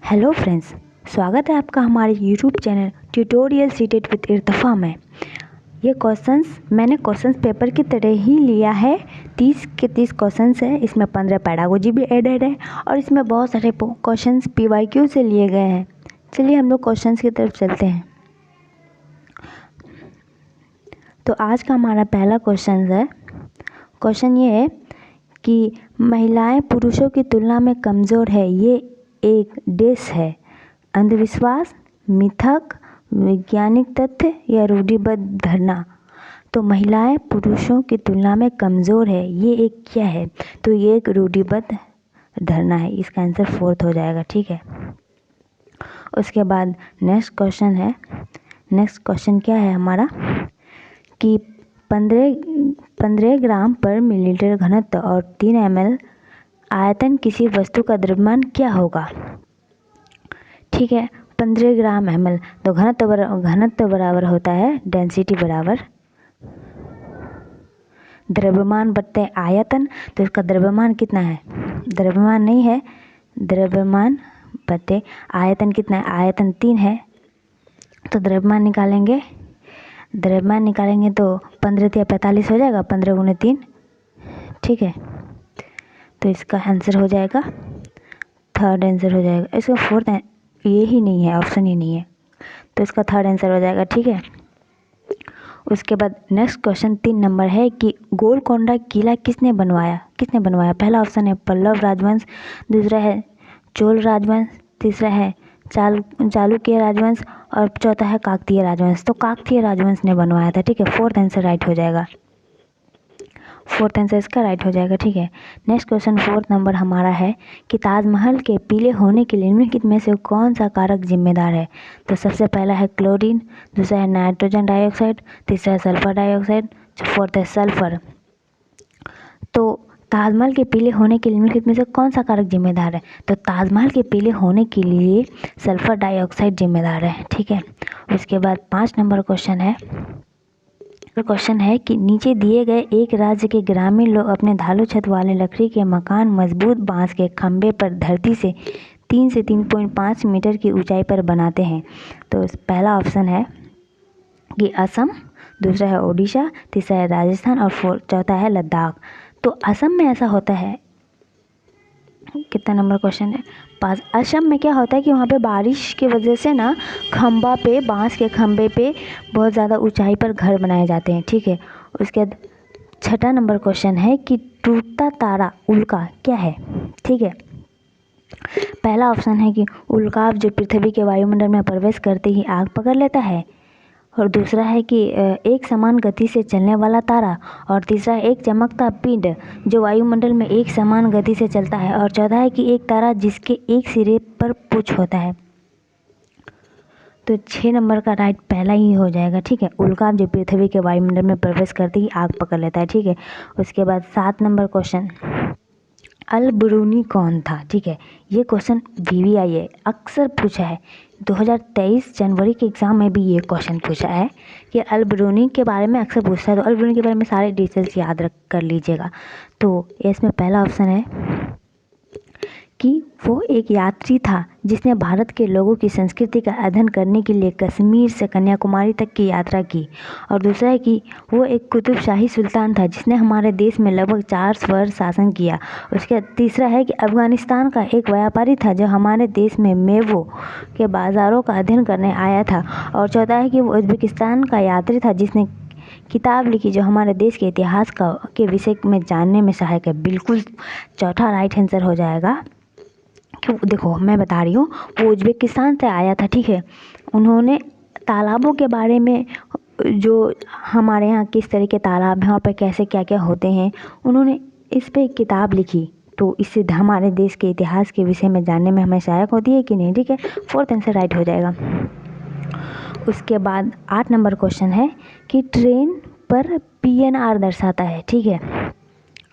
Hello friends, स्वागत है आपका हमारे YouTube channel tutorial CTET with Irtafa में। ये क्वेश्चंस मैंने क्वेश्चंस पेपर की तरह ही लिया है। 30 के 30 क्वेश्चंस है, इसमें 15 पैडागोजी भी एडेड है और इसमें बहुत सारे क्वेश्चंस PYQ से लिए गए हैं। चलिए हम लोग क्वेश्चंस की तरफ चलते हैं। तो आज का हमारा पहला क्वेश्चन है। क्वेश्चन ये है कि महिलाएं पुरुषों की तुलना में कमज़ोर है, ये एक डैश है। अंधविश्वास, मिथक, वैज्ञानिक तथ्य या रूढ़िबद्ध धारणा। तो महिलाएं पुरुषों की तुलना में कमज़ोर है, ये एक क्या है? तो ये एक रूढ़िबद्ध धारणा है। इसका आंसर 4th हो जाएगा। ठीक है। उसके बाद नेक्स्ट क्वेश्चन है। नेक्स्ट क्वेश्चन क्या है हमारा कि 15 ग्राम पर मिलीलीटर घनत्व और 3 ml आयतन किसी वस्तु का द्रव्यमान क्या होगा? ठीक है, 15 ग्राम ml। तो घनत्व बराबर होता है डेंसिटी बराबर द्रव्यमान बटे आयतन। तो इसका द्रव्यमान कितना है? द्रव्यमान नहीं है, द्रव्यमान बटे आयतन कितना है? आयतन 3 है। तो द्रव्यमान निकालेंगे तो 15 या 45 हो जाएगा, 15 गुणे 3। ठीक है, तो इसका आंसर हो जाएगा, थर्ड आंसर हो जाएगा। इसका फोर्थ ये ही नहीं है, ऑप्शन ही नहीं है, तो इसका थर्ड आंसर हो जाएगा। ठीक है। उसके बाद नेक्स्ट क्वेश्चन 3 नंबर है कि गोलकोंडा किला किसने बनवाया? पहला ऑप्शन है पल्लव राजवंश, दूसरा है चोल राजवंश, तीसरा है चालुक्य राजवंश और चौथा है काकतीय राजवंश। तो काकतीय राजवंश ने बनवाया था। ठीक है, फोर्थ आंसर राइट हो जाएगा। फोर्थ आंसर इसका राइट हो जाएगा। ठीक है। नेक्स्ट क्वेश्चन 4th नंबर हमारा है कि ताजमहल के पीले होने के लिए निम्नलिखित में से कौन सा कारक जिम्मेदार है? तो सबसे पहला है क्लोरीन, दूसरा है नाइट्रोजन डाइऑक्साइड, तीसरा है सल्फर डाइऑक्साइड, फोर्थ है सल्फर। तो ताजमहल के पीले होने के लिए निम्नलिखित में से कौन सा कारक जिम्मेदार है? तो ताजमहल के पीले होने के लिए सल्फर डाइऑक्साइड जिम्मेदार है। ठीक है। उसके बाद 5 नंबर क्वेश्चन है कि नीचे दिए गए एक राज्य के ग्रामीण लोग अपने ढालू छत वाले लकड़ी के मकान मजबूत बांस के खंभे पर धरती से 3 से 3.5 मीटर की ऊंचाई पर बनाते हैं। तो पहला ऑप्शन है कि असम, दूसरा है ओडिशा, तीसरा है राजस्थान और चौथा है लद्दाख। तो असम में ऐसा होता है, कितना नंबर क्वेश्चन है? 5। असम में क्या होता है कि वहाँ पे बारिश की वजह से ना बांस के खंबे पे बहुत ज़्यादा ऊंचाई पर घर बनाए जाते हैं। ठीक है। उसके बाद 6ठा नंबर क्वेश्चन है कि टूटता तारा उल्का क्या है? ठीक है। पहला ऑप्शन है कि उल्काव जो पृथ्वी के वायुमंडल में प्रवेश करते ही आग पकड़ लेता है, और दूसरा है कि एक समान गति से चलने वाला तारा, और तीसरा है एक चमकता पिंड जो वायुमंडल में एक समान गति से चलता है, और चौथा है कि एक तारा जिसके एक सिरे पर पुंछ होता है। तो 6 नंबर का राइट पहला ही हो जाएगा। ठीक है, उल्काव जो पृथ्वी के वायुमंडल में प्रवेश करते ही आग पकड़ लेता है। ठीक है। उसके बाद 7 नंबर क्वेश्चन, अल बरूनी कौन था? ठीक है, ये क्वेश्चन VVI अक्सर पूछा है। 2023 जनवरी के एग्ज़ाम में भी ये क्वेश्चन पूछा है कि अल बरूनी के बारे में अक्सर पूछता है। तो अल बरूनी के बारे में सारे डिटेल्स याद रख कर लीजिएगा। तो इसमें पहला ऑप्शन है कि वो एक यात्री था जिसने भारत के लोगों की संस्कृति का अध्ययन करने के लिए कश्मीर से कन्याकुमारी तक की यात्रा की, और दूसरा है कि वो एक कुतुबशाही सुल्तान था जिसने हमारे देश में लगभग 4 वर्ष शासन किया। उसके तीसरा है कि अफगानिस्तान का एक व्यापारी था जो हमारे देश में मेवों के बाज़ारों का अध्ययन करने आया था, और चौथा है कि वो उज्बेकिस्तान का यात्री था जिसने किताब लिखी जो हमारे देश के इतिहास के विषय में जानने में सहायक है। बिल्कुल चौथा राइट आंसर हो जाएगा। कि देखो मैं बता रही हूँ, वो उज्बेकिस्तान से आया था। ठीक है। उन्होंने तालाबों के बारे में, जो हमारे यहाँ किस तरह के तालाब हैं, वहाँ पर कैसे क्या क्या होते हैं, उन्होंने इस पे एक किताब लिखी। तो इससे हमारे देश के इतिहास के विषय में जानने में हमें सहायक होती है कि नहीं? ठीक है, फोर्थ आंसर राइट हो जाएगा। उसके बाद 8 नंबर क्वेश्चन है कि ट्रेन पर PNR दर्शाता है। ठीक है।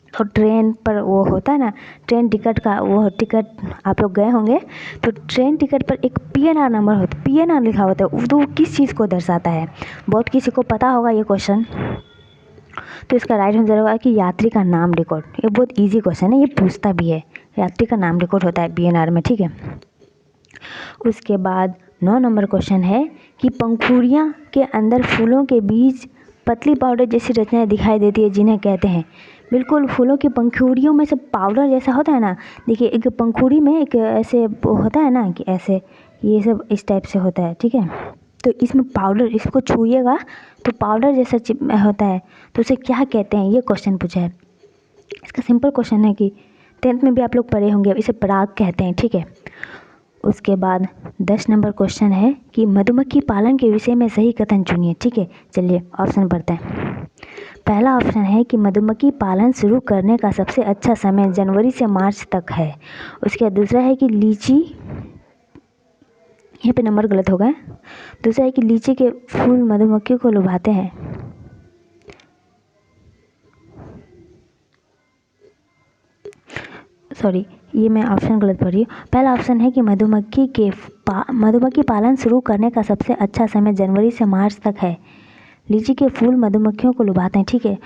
तो ट्रेन पर वो होता है ना, ट्रेन टिकट का वो टिकट आप लोग गए होंगे, तो ट्रेन टिकट पर एक PNR नंबर होता है, PNR लिखा होता है। तो वो किस चीज़ को दर्शाता है? बहुत किसी को पता होगा ये क्वेश्चन। तो इसका राइट आंसर होगा कि यात्री का नाम रिकॉर्ड। ये बहुत इजी क्वेश्चन है, ये पूछता भी है। यात्री का नाम रिकॉर्ड होता है PNR में। ठीक है। उसके बाद 9 नंबर क्वेश्चन है कि पंखुड़ियाँ के अंदर फूलों के बीच पतली पाउडर जैसी रचनाएं दिखाई देती है जिन्हें कहते हैं। बिल्कुल फूलों की पंखुड़ियों में से पाउडर जैसा होता है ना, देखिए एक पंखुड़ी में एक ऐसे होता है ना कि ऐसे ये सब इस टाइप से होता है, ठीक है। तो इसमें पाउडर, इसको छूइएगा तो पाउडर जैसा होता है, तो उसे क्या कहते हैं, ये क्वेश्चन पूछा है। इसका सिंपल क्वेश्चन है कि 10th में भी आप लोग पढ़े होंगे, इसे पराग कहते हैं, ठीक है। उसके बाद 10 नंबर क्वेश्चन है कि मधुमक्खी पालन के विषय में सही कथन चुनिए, ठीक है। चलिए ऑप्शन पढ़ते हैं। पहला ऑप्शन है कि मधुमक्खी पालन शुरू करने का सबसे अच्छा समय जनवरी से मार्च तक है। उसके बाद दूसरा है कि लीची, यहाँ पे नंबर गलत हो गए। दूसरा है कि लीची के फूल मधुमक्खियों को लुभाते हैं। सॉरी, ये मैं ऑप्शन गलत पढ़ रही हूँ। पहला ऑप्शन है कि मधुमक्खी पालन शुरू करने का सबसे अच्छा समय जनवरी से मार्च तक है। लीची के फूल मधुमक्खियों को लुभाते हैं, ठीक है।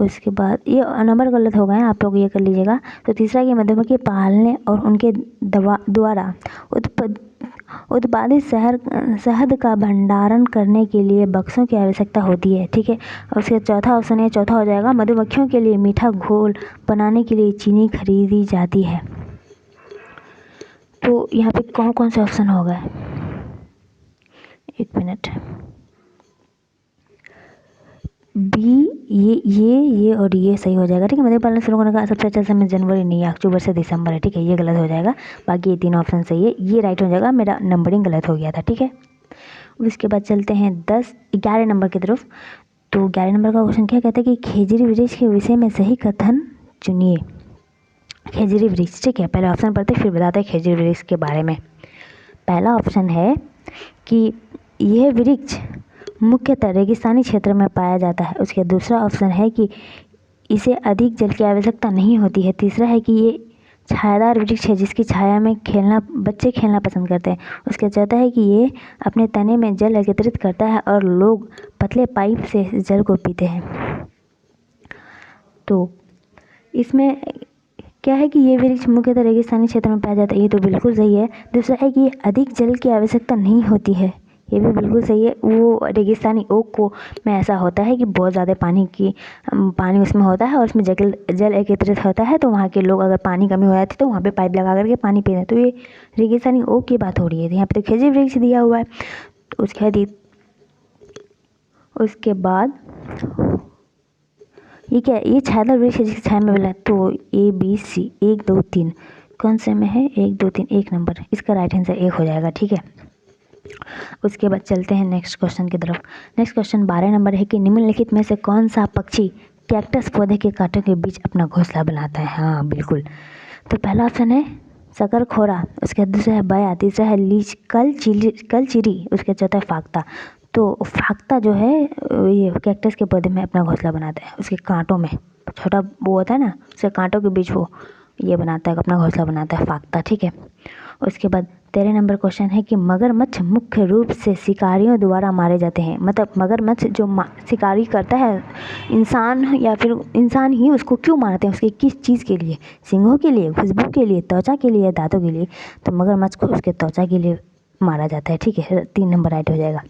उसके बाद ये नंबर गलत हो गए, आप लोग ये कर लीजिएगा। तो तीसरा कि मधुमक्खी पालने और उनके द्वारा उत्पादित शहद का भंडारण करने के लिए बक्सों की आवश्यकता होती है, ठीक है। और उसके चौथा ऑप्शन है, चौथा हो जाएगा, मधुमक्खियों के लिए मीठा घोल बनाने के लिए चीनी खरीदी जाती है। तो यहाँ पे कौन कौन से ऑप्शन हो गए, एक मिनट। बी, ये और ये सही हो जाएगा, ठीक है। मधुमक्खी पालन शुरू करने का सबसे अच्छा समय जनवरी नहीं है, अक्टूबर से दिसंबर है, ठीक है। ये गलत हो जाएगा, बाकी ये 3 ऑप्शन सही है, ये राइट हो जाएगा। मेरा नंबरिंग गलत हो गया था, ठीक है। उसके बाद चलते हैं 11 नंबर की तरफ। तो 11 नंबर का क्वेश्चन क्या कहता है कि खेजड़ी वृक्ष के विषय में सही कथन चुनिए। खेजड़ी वृक्ष, ठीक है। पहले ऑप्शन पढ़ते फिर बताते हैं खेजड़ी वृक्ष के बारे में। पहला ऑप्शन है कि यह वृक्ष मुख्यतः रेगिस्तानी क्षेत्र में पाया जाता है। उसके दूसरा ऑप्शन है कि इसे अधिक जल की आवश्यकता नहीं होती है। तीसरा है कि ये छायादार वृक्ष है जिसकी छाया में बच्चे खेलना पसंद करते हैं। उसके चौथा है कि ये अपने तने में जल एकत्रित करता है और लोग पतले पाइप से जल को पीते हैं। तो इसमें क्या है कि ये वृक्ष मुख्यतः रेगिस्तानी क्षेत्र में पाया जाता है, ये तो बिल्कुल सही है। दूसरा है कि अधिक जल की आवश्यकता नहीं होती है, ये भी बिल्कुल सही है। वो रेगिस्तानी ओक को में ऐसा होता है कि बहुत ज़्यादा पानी उसमें होता है और उसमें जल एकत्रित होता है, तो वहाँ के लोग अगर पानी कमी हो जाती है तो वहाँ पे पाइप लगा करके पानी पीते हैं। तो ये रेगिस्तानी ओक की बात हो रही है। यहाँ पे तो खेजड़ी वृक्ष दिया हुआ है। तो उसके बाद ये क्या, ये छायादार वृक्ष है जिसकी छाया में मिला। तो ए बी सी 1 2 3 कौन से में है, 1 2 3 1 नंबर, इसका राइट आंसर 1 हो जाएगा, ठीक है। उसके बाद चलते हैं नेक्स्ट क्वेश्चन की तरफ। नेक्स्ट क्वेश्चन 12 नंबर है कि निम्नलिखित में से कौन सा पक्षी कैक्टस पौधे के कांटों के बीच अपना घोंसला बनाता है। हाँ बिल्कुल, तो पहला ऑप्शन है शकरखोरा, उसके दूसरा है बया, तीसरा है लीच कलचिरी, उसके चौथा है फाख्ता। तो फाख्ता जो है ये कैक्टस के पौधे में अपना घोंसला बनाता है, उसके कांटों में छोटा वो होता है ना, उसके कांटों के बीच वो ये बनाता है, अपना घोंसला बनाता है फाख्ता, ठीक है। उसके बाद 13 नंबर क्वेश्चन है कि मगरमच्छ मुख्य रूप से शिकारियों द्वारा मारे जाते हैं। मतलब मगरमच्छ जो शिकारी करता है इंसान, या फिर इंसान ही उसको क्यों मारते हैं, उसके किस चीज़ के लिए, सींगों के लिए, खुशबू के लिए, त्वचा के लिए, दांतों के लिए। तो मगरमच्छ को उसके त्वचा के लिए मारा जाता है, ठीक है। 3 नंबर राइट हो जाएगा।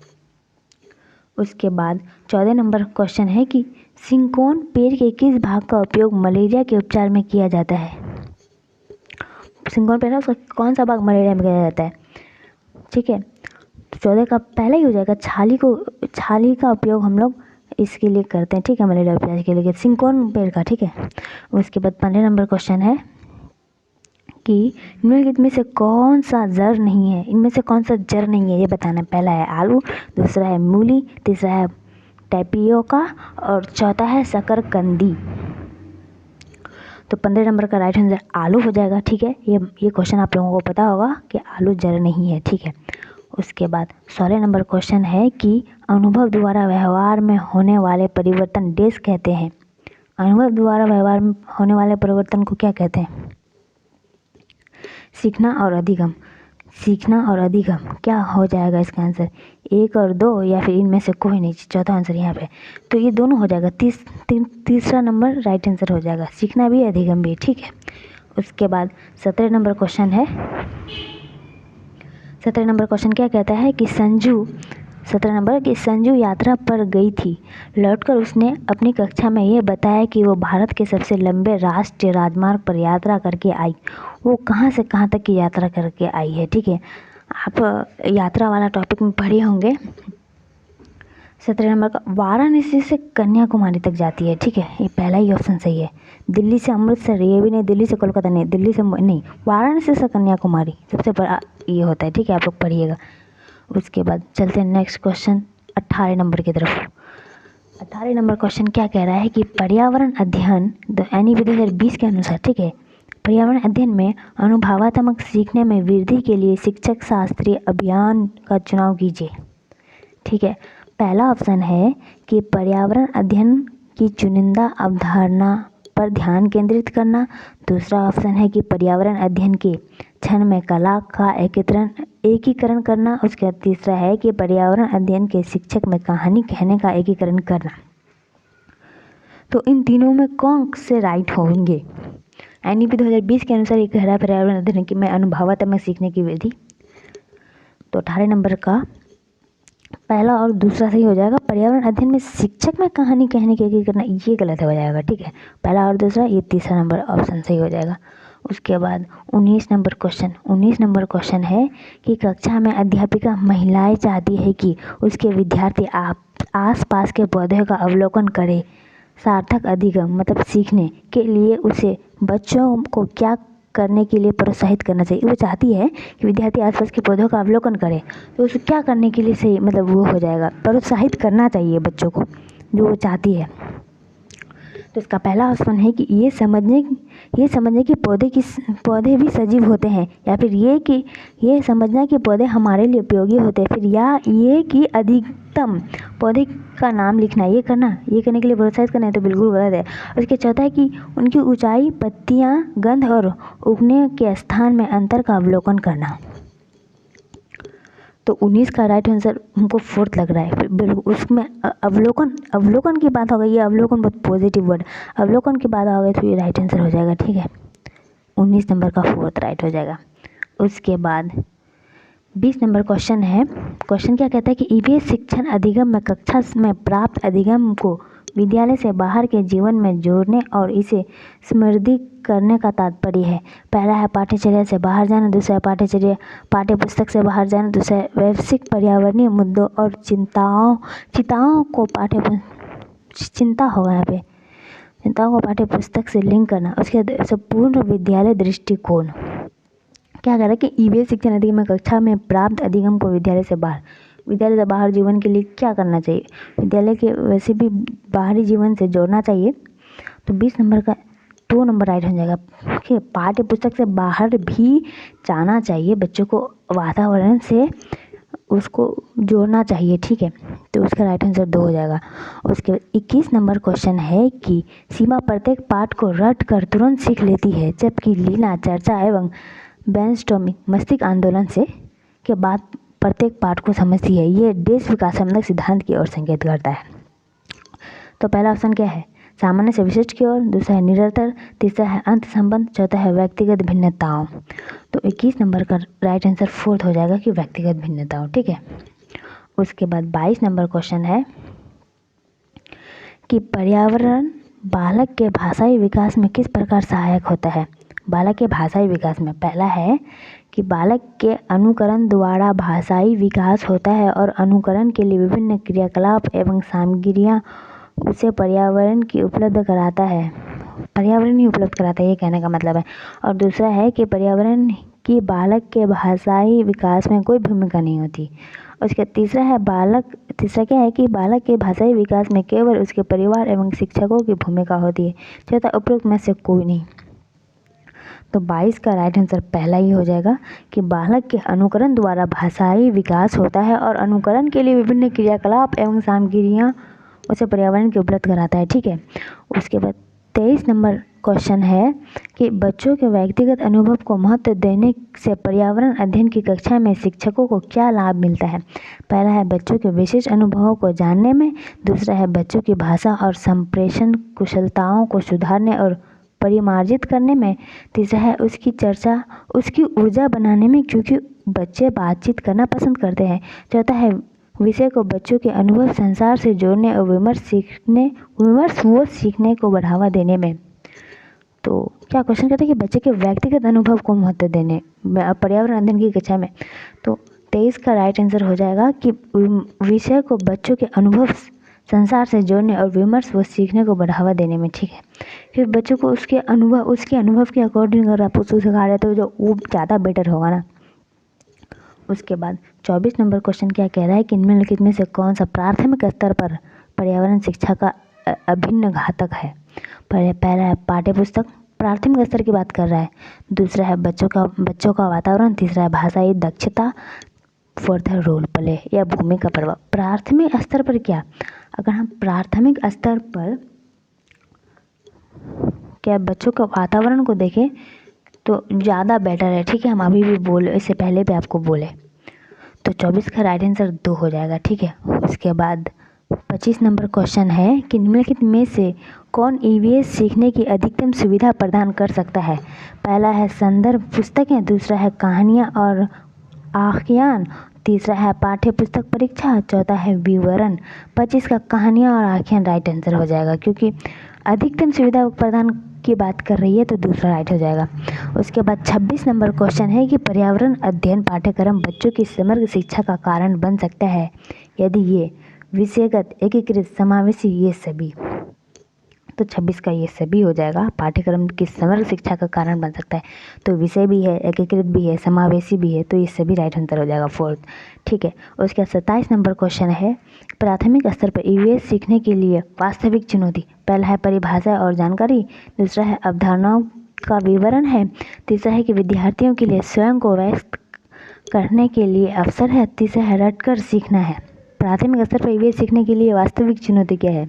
उसके बाद 14 नंबर क्वेश्चन है कि सिंकोन पेड़ के किस भाग का उपयोग मलेरिया के उपचार में किया जाता है। सिंकोन पेड़ है उसका कौन सा भाग मलेरिया में किया जाता है, ठीक है। तो 14 का पहला ही हो जाएगा, छाली का उपयोग हम लोग इसके लिए करते हैं, ठीक है, मलेरिया उपचार के लिए सिंकोन पेड़ का, ठीक है। उसके बाद 15 नंबर क्वेश्चन है कि निम्नलिखित में से कौन सा जड़ नहीं है, इनमें से कौन सा जड़ नहीं है ये बताना। पहला है आलू, दूसरा है मूली, तीसरा है टैपियोका और चौथा है शकरकंदी। तो 15 नंबर का राइट आंसर आलू हो जाएगा, ठीक है। ये क्वेश्चन आप लोगों को पता होगा कि आलू जड़ नहीं है, ठीक है। उसके बाद 16 नंबर क्वेश्चन है कि अनुभव द्वारा व्यवहार में होने वाले परिवर्तन डेस कहते हैं। अनुभव द्वारा व्यवहार में होने वाले परिवर्तन को क्या कहते हैं। सीखना और अधिगम, सीखना और अधिगम क्या हो जाएगा इसका आंसर, 1 और 2 या फिर इनमें से कोई नहीं, चौथा आंसर यहाँ पे। तो ये दोनों हो जाएगा, तीसरा नंबर राइट आंसर हो जाएगा, सीखना भी अधिगम भी, ठीक है। उसके बाद 17 नंबर क्वेश्चन है 17 नंबर क्वेश्चन क्या कहता है कि 17 नंबर कि संजू यात्रा पर गई थी। लौटकर उसने अपनी कक्षा में यह बताया कि वो भारत के सबसे लंबे राष्ट्रीय राजमार्ग पर यात्रा करके आई। वो कहाँ से कहाँ तक की यात्रा करके आई है, ठीक है। आप यात्रा वाला टॉपिक में पढ़े होंगे। 17 नंबर का वाराणसी से कन्याकुमारी तक जाती है, ठीक है। ये पहला ही ऑप्शन सही है। दिल्ली से अमृतसर, ये भी नहीं, दिल्ली से कोलकाता नहीं, दिल्ली से नहीं, वाराणसी से कन्याकुमारी सबसे बड़ा ये होता है, ठीक है। आप लोग पढ़िएगा। उसके बाद चलते हैं नेक्स्ट क्वेश्चन 18 नंबर की तरफ। 18 नंबर क्वेश्चन क्या कह रहा है कि पर्यावरण अध्ययन NEP 2020 के अनुसार, ठीक है, पर्यावरण अध्ययन में अनुभवात्मक सीखने में वृद्धि के लिए शिक्षक शास्त्रीय अभियान का चुनाव कीजिए, ठीक है। पहला ऑप्शन है कि पर्यावरण अध्ययन की चुनिंदा अवधारणा पर ध्यान केंद्रित करना। दूसरा ऑप्शन है कि पर्यावरण अध्ययन के क्षण में कला का एकीकरण करना। उसके बाद तीसरा है कि पर्यावरण अध्ययन के शिक्षक में कहानी कहने का एकीकरण करना। तो इन तीनों में कौन से राइट होंगे? NEP 2020 के अनुसार ये कह रहा है पर्यावरण अध्ययन की में अनुभवात्मक सीखने की विधि। तो 18 नंबर का पहला और दूसरा सही हो जाएगा। पर्यावरण अध्ययन में शिक्षक में कहानी कहने के एकीकरण ये गलत हो जाएगा, ठीक है। पहला और दूसरा, ये तीसरा नंबर ऑप्शन सही हो जाएगा। उसके बाद 19 नंबर क्वेश्चन है कि कक्षा में अध्यापिका महिलाएं चाहती है कि उसके विद्यार्थी आस पास के पौधे का अवलोकन करें। सार्थक अधिगम मतलब सीखने के लिए उसे बच्चों को क्या करने के लिए प्रोत्साहित करना चाहिए? वो चाहती है कि विद्यार्थी आसपास के पौधों का अवलोकन करे, तो उसे क्या करने के लिए सही मतलब वो हो जाएगा, प्रोत्साहित करना चाहिए बच्चों को, जो वो चाहती है। तो इसका पहला ऑप्शन है कि ये समझने कि पौधे भी सजीव होते हैं, या फिर ये समझना कि पौधे हमारे लिए उपयोगी होते हैं, फिर या ये कि अधिकतम पौधे का नाम लिखना, ये करने के लिए प्रोत्साहित करना है, तो बिल्कुल गलत है। उसके चौथा है कि उनकी ऊंचाई, पत्तियां, गंध और उगने के स्थान में अंतर का अवलोकन करना। तो 19 का राइट आंसर हमको फोर्थ लग रहा है। बिल्कुल उसमें अवलोकन की बात हो गई, ये अवलोकन बहुत पॉजिटिव वर्ड, अवलोकन की बात हो गई तो ये राइट आंसर हो जाएगा, ठीक है। 19 नंबर का फोर्थ राइट हो जाएगा। उसके बाद 20 नंबर क्वेश्चन है। क्वेश्चन क्या कहता है कि EVS शिक्षण अधिगम में कक्षा में प्राप्त अधिगम को विद्यालय से बाहर के जीवन में जोड़ने और इसे समृद्धि करने का तात्पर्य है। पहला है पाठ्यचर्या से बाहर जाना, दूसरा है पाठ्य पुस्तक से बाहर जाना, दूसरा है वैश्विक पर्यावरणीय मुद्दों और चिंताओं को पाठ्य पुस्तक से लिंक करना। उसके बाद संपूर्ण विद्यालय दृष्टिकोण क्या कह रहा है कि EVS शिक्षण अधिगम में कक्षा में प्राप्त अधिगम को विद्यालय से बाहर जीवन के लिए क्या करना चाहिए, विद्यालय के वैसे भी बाहरी जीवन से जोड़ना चाहिए। तो 20 नंबर का 2 नंबर राइट हो जाएगा, ठीक है। पाठ्य पुस्तक से बाहर भी जाना चाहिए, बच्चों को वातावरण से उसको जोड़ना चाहिए, ठीक है। तो उसका राइट आंसर 2 हो जाएगा। उसके बाद 21 नंबर क्वेश्चन है कि सीमा प्रत्येक पाठ को रट कर तुरंत सीख लेती है, जबकि लीना, चर्चा एवं ब्रेनस्टॉर्मिंग मस्तिष्क आंदोलन से के बाद प्रत्येक पाठ को समझती है। ये देश विकासात्मक सिद्धांत की ओर संकेत करता है। तो पहला ऑप्शन क्या है? सामान्य से विशिष्ट की ओर, दूसरा है निरंतर, तीसरा है अंत संबंध, चौथा है व्यक्तिगत भिन्नताओं। तो 21 नंबर का राइट आंसर फोर्थ हो जाएगा कि व्यक्तिगत भिन्नताओं, ठीक है। उसके बाद 22 नंबर क्वेश्चन है कि पर्यावरण बालक के भाषाई विकास में किस प्रकार सहायक होता है? बालक के भाषाई विकास में पहला है कि बालक के अनुकरण द्वारा भाषाई विकास होता है और अनुकरण के लिए विभिन्न क्रियाकलाप एवं सामग्रियाँ उसे पर्यावरण ही उपलब्ध कराता है, ये कहने का मतलब है। और दूसरा है कि पर्यावरण की बालक के भाषाई विकास में कोई भूमिका नहीं होती। उसके तीसरा क्या है कि बालक के भाषाई विकास में केवल उसके परिवार एवं शिक्षकों की भूमिका होती है। चौथा उपरोक्त में से कोई नहीं। तो 22 का राइट आंसर पहला ही हो जाएगा कि बालक के अनुकरण द्वारा भाषाई विकास होता है और अनुकरण के लिए विभिन्न क्रियाकलाप एवं सामग्रियाँ उसे पर्यावरण के उपलब्ध कराता है, ठीक है। उसके बाद 23 नंबर क्वेश्चन है कि बच्चों के व्यक्तिगत अनुभव को महत्व देने से पर्यावरण अध्ययन की कक्षा में शिक्षकों को क्या लाभ मिलता है? पहला है बच्चों के विशेष अनुभवों को जानने में, दूसरा है बच्चों की भाषा और संप्रेषण कुशलताओं को सुधारने और परिमार्जित करने में। तीसरा है उसकी चर्चा उसकी ऊर्जा बनाने में, क्योंकि बच्चे बातचीत करना पसंद करते हैं। चौथा है विषय को बच्चों के अनुभव संसार से जोड़ने और विमर्श व सीखने को बढ़ावा देने में। तो क्या क्वेश्चन कहते हैं कि बच्चे के व्यक्तिगत अनुभव को महत्व देने पर्यावरण अध्ययन की कक्षा में। तो 23 का राइट आंसर हो जाएगा कि विषय को बच्चों के अनुभव संसार से जोड़ने और विमर्श व सीखने को बढ़ावा देने में। ठीक है, फिर बच्चों को उसके अनुभव के अकॉर्डिंग अगर आप उसको सिखा रहे तो जो वो ज़्यादा बेटर होगा ना। उसके बाद 24 नंबर क्वेश्चन क्या कह रहा है कि निम्नलिखित में से कौन सा प्राथमिक स्तर पर पर्यावरण शिक्षा का अभिन्न घातक है। पहला है पाठ्य पुस्तक, प्राथमिक स्तर की बात कर रहा है। दूसरा है बच्चों का वातावरण। तीसरा है भाषाई दक्षता। फोर्थ है रोल प्ले या भूमिका प्रभाव। प्राथमिक स्तर पर क्या, अगर हम प्राथमिक स्तर पर क्या बच्चों के वातावरण को देखें तो ज़्यादा बेटर है। ठीक है, हम अभी भी बोले, इससे पहले भी आपको बोले। तो 24 का राइट आंसर 2 हो जाएगा। ठीक है, उसके बाद 25 नंबर क्वेश्चन है कि निम्नलिखित में से कौन ईवीएस सीखने की अधिकतम सुविधा प्रदान कर सकता है। पहला है संदर्भ पुस्तकें। दूसरा है कहानियाँ और आख्यान। तीसरा है पाठ्य पुस्तक परीक्षा। चौथा है विवरण। 25 का कहानियाँ और आख्यान राइट आंसर हो जाएगा, क्योंकि अधिकतम सुविधा प्रदान की बात कर रही है तो दूसरा राइट हो जाएगा। उसके बाद 26 नंबर क्वेश्चन है कि पर्यावरण अध्ययन पाठ्यक्रम बच्चों की समग्र शिक्षा का कारण बन सकता है यदि ये विषयगत, एकीकृत, समावेशी, ये सभी। तो 26 का ये सभी हो जाएगा। पाठ्यक्रम की समग्र शिक्षा का कारण बन सकता है, तो विषय भी है, एकीकृत भी है, समावेशी भी है, तो ये सभी राइट आंसर हो जाएगा फोर्थ। ठीक है, उसके बाद 27 नंबर क्वेश्चन है प्राथमिक स्तर पर ईवीएस सीखने के लिए वास्तविक चुनौती। पहला है परिभाषा और जानकारी। दूसरा है अवधारणाओं का विवरण है। तीसरा है कि विद्यार्थियों के लिए स्वयं को व्यक्त करने के लिए अवसर है। तीसरा है रटकर सीखना है। प्राथमिक स्तर पर ईवीएस सीखने के लिए वास्तविक चुनौती क्या है,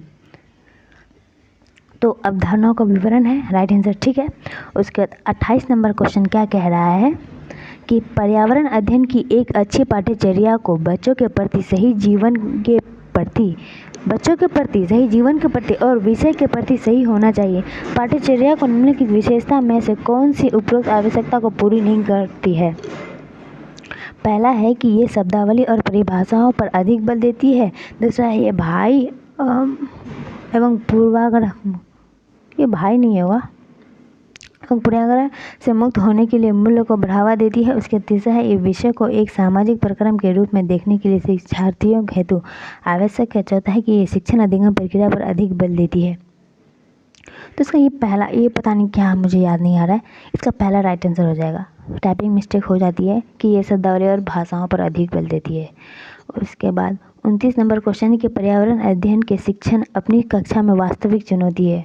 तो अवधारणाओं का विवरण है राइट आंसर। ठीक है, उसके बाद 28 नंबर क्वेश्चन क्या कह रहा है कि पर्यावरण अध्ययन की एक अच्छी पाठ्यचर्या को बच्चों के प्रति सही जीवन के प्रति और विषय के प्रति सही होना चाहिए। पाठ्यचर्या को निम्नलिखित विशेषता में से कौन सी उपरोक्त आवश्यकता को पूरी नहीं करती है। पहला है कि ये शब्दावली और परिभाषाओं पर अधिक बल देती है। दूसरा है ये भाई एवं पूर्वाग्रह, ये भाई नहीं होगा, पूर्वाग्रह से मुक्त होने के लिए मूल्य को बढ़ावा देती है। उसके तीसरा है ये विषय को एक सामाजिक प्रक्रम के रूप में देखने के लिए शिक्षार्थियों हेतु आवश्यक है। चौथा है कि ये शिक्षण अधिगम प्रक्रिया पर अधिक बल देती है। तो इसका ये पता नहीं क्या, मुझे याद नहीं आ रहा है, इसका पहला राइट आंसर हो जाएगा। टाइपिंग मिस्टेक हो जाती है कि ये शब्दावली और भाषाओं पर अधिक बल देती है। उसके बाद 29 नंबर क्वेश्चन है कि पर्यावरण अध्ययन के शिक्षण अपनी कक्षा में वास्तविक चुनौती है।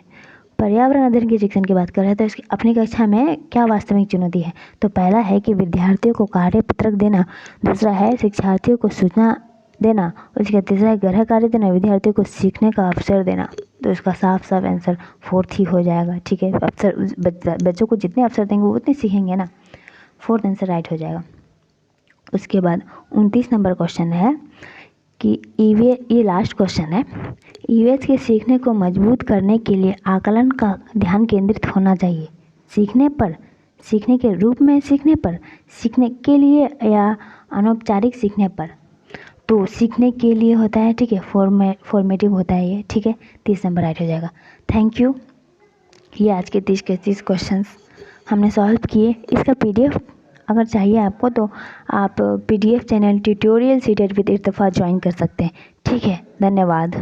पर्यावरण अध्ययन के शिक्षण की बात कर रहे हैं तो इसकी अपनी कक्षा में क्या वास्तविक चुनौती है। तो पहला है कि विद्यार्थियों को कार्यपत्रक देना। दूसरा है शिक्षार्थियों को सूचना देना। उसके तीसरा है गृह कार्य देना, विद्यार्थियों को सीखने का अवसर देना। तो इसका साफ आंसर फोर्थ ही हो जाएगा। ठीक है, अवसर बच्चों को जितने अवसर देंगे वो उतने सीखेंगे ना, फोर्थ आंसर राइट हो जाएगा। उसके बाद 29 नंबर क्वेश्चन है कि ये लास्ट क्वेश्चन है, ईवीएस के सीखने को मजबूत करने के लिए आकलन का ध्यान केंद्रित होना चाहिए। सीखने पर, सीखने के रूप में सीखने पर, सीखने के लिए या अनौपचारिक सीखने पर। तो सीखने के लिए होता है। ठीक है, फॉर्मेटिव होता है ये। ठीक है, 30 नंबर राइट हो जाएगा। Thank you. ये आज के 30 के 30 क्वेश्चंस हमने सॉल्व किए। इसका PDF अगर चाहिए आपको तो आप PDF channel tutorial CTET with Irtafa join कर सकते हैं। ठीक है, धन्यवाद।